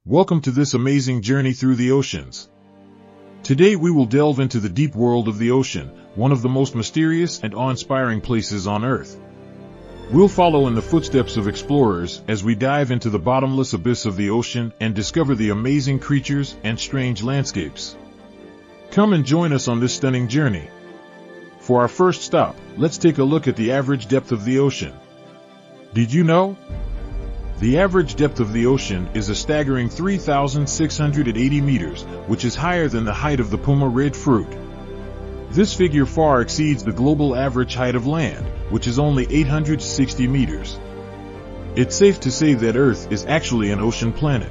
Welcome to this amazing journey through the oceans. Today we will delve into the deep world of the ocean, one of the most mysterious and awe-inspiring places on Earth. We'll follow in the footsteps of explorers as we dive into the bottomless abyss of the ocean and discover the amazing creatures and strange landscapes. Come and join us on this stunning journey. For our first stop, let's take a look at the average depth of the ocean. Did you know? The average depth of the ocean is a staggering 3,680 meters, which is higher than the height of the puma red fruit. This figure far exceeds the global average height of land, which is only 860 meters. It's safe to say that Earth is actually an ocean planet.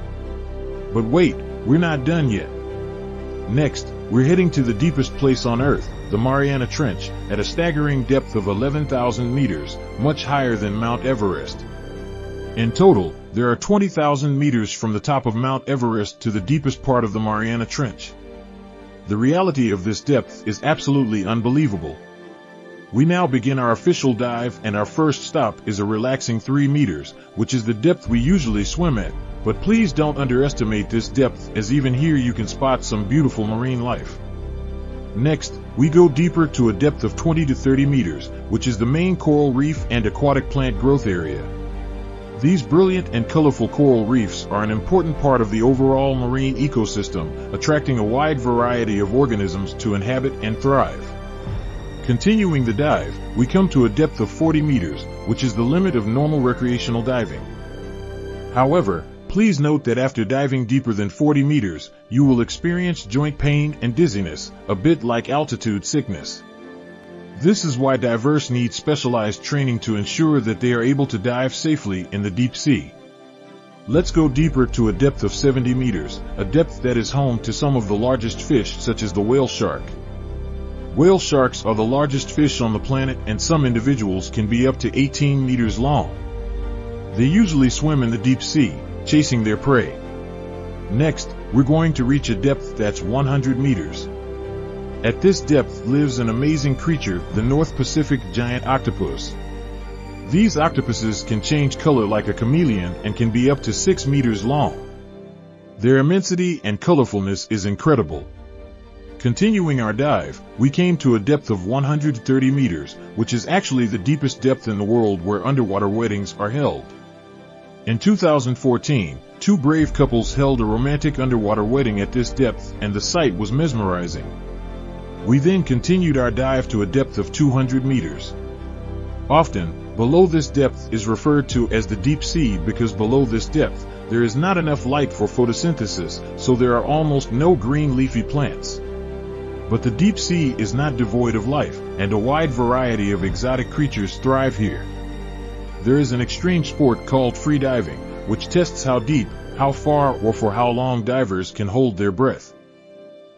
But wait, we're not done yet. Next, we're heading to the deepest place on Earth, the Mariana Trench, at a staggering depth of 11,000 meters, much higher than Mount Everest. In total, there are 20,000 meters from the top of Mount Everest to the deepest part of the Mariana Trench. The reality of this depth is absolutely unbelievable. We now begin our official dive, and our first stop is a relaxing 3 meters, which is the depth we usually swim at. But please don't underestimate this depth, as even here you can spot some beautiful marine life. Next, we go deeper to a depth of 20 to 30 meters, which is the main coral reef and aquatic plant growth area. These brilliant and colorful coral reefs are an important part of the overall marine ecosystem, attracting a wide variety of organisms to inhabit and thrive. Continuing the dive, we come to a depth of 40 meters, which is the limit of normal recreational diving. However, please note that after diving deeper than 40 meters, you will experience joint pain and dizziness, a bit like altitude sickness. This is why divers need specialized training to ensure that they are able to dive safely in the deep sea. Let's go deeper to a depth of 70 meters, a depth that is home to some of the largest fish, such as the whale shark. Whale sharks are the largest fish on the planet, and some individuals can be up to 18 meters long. They usually swim in the deep sea, chasing their prey. Next, we're going to reach a depth that's 100 meters. At this depth lives an amazing creature, the North Pacific giant octopus. These octopuses can change color like a chameleon and can be up to 6 meters long. Their immensity and colorfulness is incredible. Continuing our dive, we came to a depth of 130 meters, which is actually the deepest depth in the world where underwater weddings are held. In 2014, two brave couples held a romantic underwater wedding at this depth, and the sight was mesmerizing. We then continued our dive to a depth of 200 meters. Often, below this depth is referred to as the deep sea because below this depth, there is not enough light for photosynthesis, so there are almost no green leafy plants. But the deep sea is not devoid of life, and a wide variety of exotic creatures thrive here. There is an extreme sport called free diving, which tests how deep, how far, or for how long divers can hold their breath.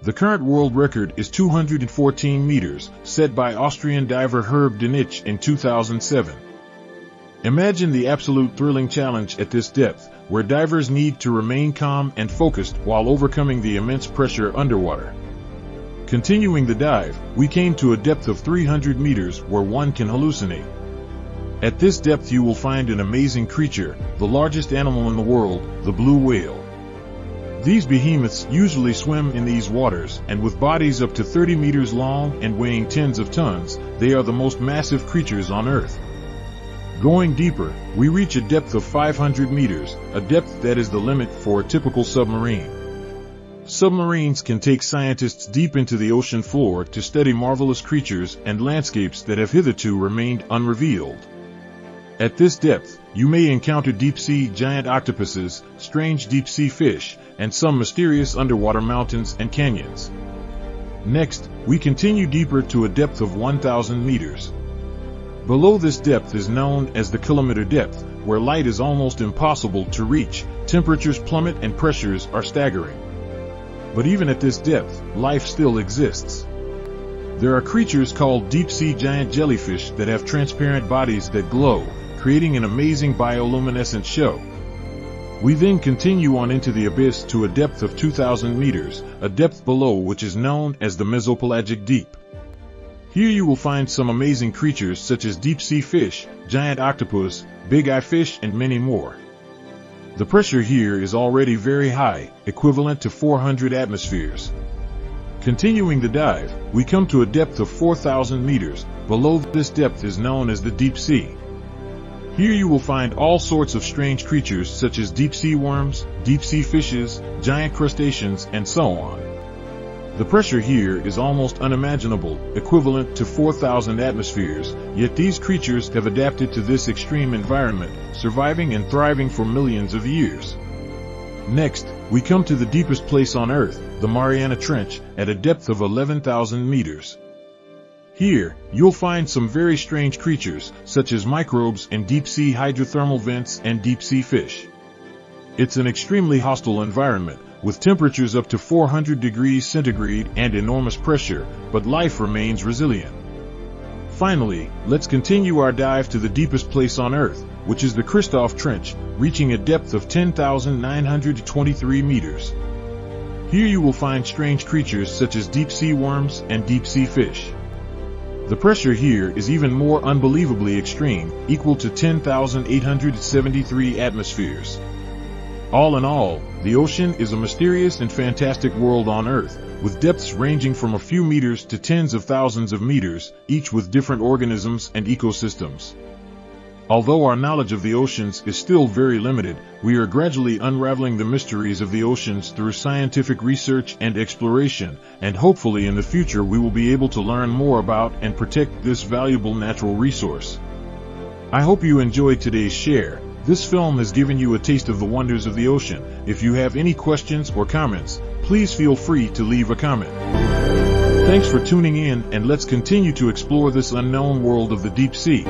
The current world record is 214 meters, set by Austrian diver Herb Denich in 2007. Imagine the absolute thrilling challenge at this depth, where divers need to remain calm and focused while overcoming the immense pressure underwater. Continuing the dive, we came to a depth of 300 meters where one can hallucinate. At this depth you will find an amazing creature, the largest animal in the world, the blue whale. These behemoths usually swim in these waters, and with bodies up to 30 meters long and weighing tens of tons, they are the most massive creatures on Earth. Going deeper, we reach a depth of 500 meters, a depth that is the limit for a typical submarine. Submarines can take scientists deep into the ocean floor to study marvelous creatures and landscapes that have hitherto remained unrevealed. At this depth, you may encounter deep-sea giant octopuses, strange deep-sea fish, and some mysterious underwater mountains and canyons. Next, we continue deeper to a depth of 1,000 meters. Below this depth is known as the kilometer depth, where light is almost impossible to reach, temperatures plummet and pressures are staggering. But even at this depth, life still exists. There are creatures called deep-sea giant jellyfish that have transparent bodies that glow, creating an amazing bioluminescent show. We then continue on into the abyss to a depth of 2,000 meters, a depth below which is known as the Mesopelagic Deep. Here you will find some amazing creatures such as deep-sea fish, giant octopus, big-eye fish, and many more. The pressure here is already very high, equivalent to 400 atmospheres. Continuing the dive, we come to a depth of 4,000 meters. Below this depth is known as the deep sea. Here you will find all sorts of strange creatures such as deep-sea worms, deep-sea fishes, giant crustaceans, and so on. The pressure here is almost unimaginable, equivalent to 4,000 atmospheres, yet these creatures have adapted to this extreme environment, surviving and thriving for millions of years. Next, we come to the deepest place on Earth, the Mariana Trench, at a depth of 11,000 meters. Here, you'll find some very strange creatures, such as microbes and deep-sea hydrothermal vents and deep-sea fish. It's an extremely hostile environment, with temperatures up to 400 degrees centigrade and enormous pressure, but life remains resilient. Finally, let's continue our dive to the deepest place on Earth, which is the Christophe Trench, reaching a depth of 10,923 meters. Here you will find strange creatures such as deep-sea worms and deep-sea fish. The pressure here is even more unbelievably extreme, equal to 10,873 atmospheres. All in all, the ocean is a mysterious and fantastic world on Earth, with depths ranging from a few meters to tens of thousands of meters, each with different organisms and ecosystems. Although our knowledge of the oceans is still very limited, we are gradually unraveling the mysteries of the oceans through scientific research and exploration, and hopefully in the future we will be able to learn more about and protect this valuable natural resource. I hope you enjoyed today's share. This film has given you a taste of the wonders of the ocean. If you have any questions or comments, please feel free to leave a comment. Thanks for tuning in, and let's continue to explore this unknown world of the deep sea.